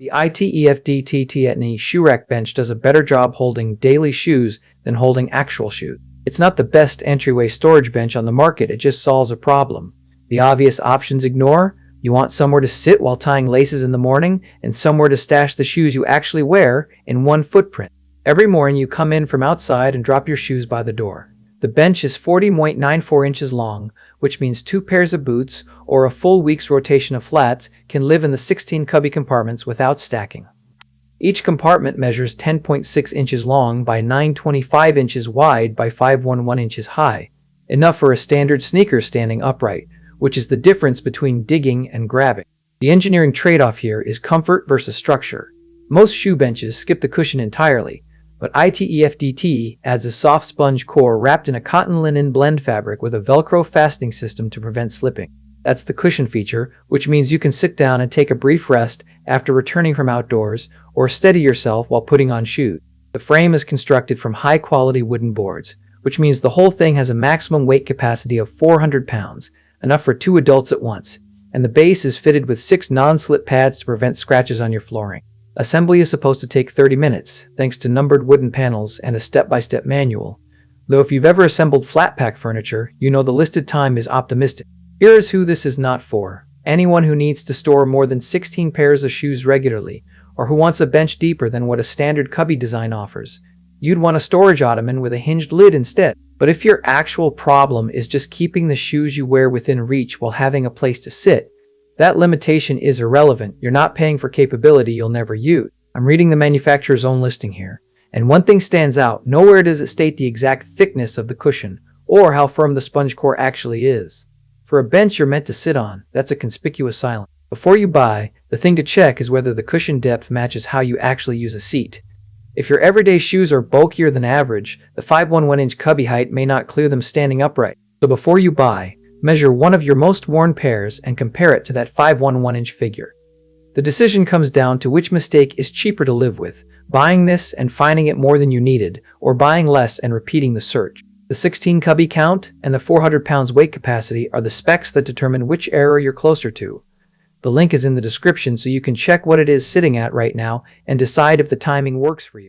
The ITEFDTUTNE Shoe Rack Bench does a better job holding daily shoes than holding actual shoes. It's not the best entryway storage bench on the market, it just solves a problem. The obvious options ignore. You want somewhere to sit while tying laces in the morning, and somewhere to stash the shoes you actually wear in one footprint. Every morning you come in from outside and drop your shoes by the door. The bench is 40.94 inches long, which means 2 pairs of boots or a full week's rotation of flats can live in the 16 cubby compartments without stacking. Each compartment measures 10.6 inches long by 9.25 inches wide by 5.11 inches high, enough for a standard sneaker standing upright, which is the difference between digging and grabbing. The engineering trade-off here is comfort versus structure. Most shoe benches skip the cushion entirely, but ITEFDT adds a soft sponge core wrapped in a cotton linen blend fabric with a Velcro fastening system to prevent slipping. That's the cushion feature, which means you can sit down and take a brief rest after returning from outdoors, or steady yourself while putting on shoes. The frame is constructed from high-quality wooden boards, which means the whole thing has a maximum weight capacity of 400 pounds, enough for 2 adults at once, and the base is fitted with 6 non-slip pads to prevent scratches on your flooring. Assembly is supposed to take 30 minutes, thanks to numbered wooden panels and a step-by-step manual. Though if you've ever assembled flat-pack furniture, you know the listed time is optimistic. Here is who this is not for. Anyone who needs to store more than 16 pairs of shoes regularly, or who wants a bench deeper than what a standard cubby design offers. You'd want a storage ottoman with a hinged lid instead. But if your actual problem is just keeping the shoes you wear within reach while having a place to sit, that limitation is irrelevant. You're not paying for capability you'll never use. I'm reading the manufacturer's own listing here, and one thing stands out. Nowhere does it state the exact thickness of the cushion, or how firm the sponge core actually is. For a bench you're meant to sit on, that's a conspicuous silence. Before you buy, the thing to check is whether the cushion depth matches how you actually use a seat. If your everyday shoes are bulkier than average, the 5.11-inch cubby height may not clear them standing upright. So before you buy, measure one of your most worn pairs and compare it to that 5.11-inch figure. The decision comes down to which mistake is cheaper to live with, buying this and finding it more than you needed, or buying less and repeating the search. The 16 cubby count and the 400 pounds weight capacity are the specs that determine which error you're closer to. The link is in the description so you can check what it is sitting at right now and decide if the timing works for you.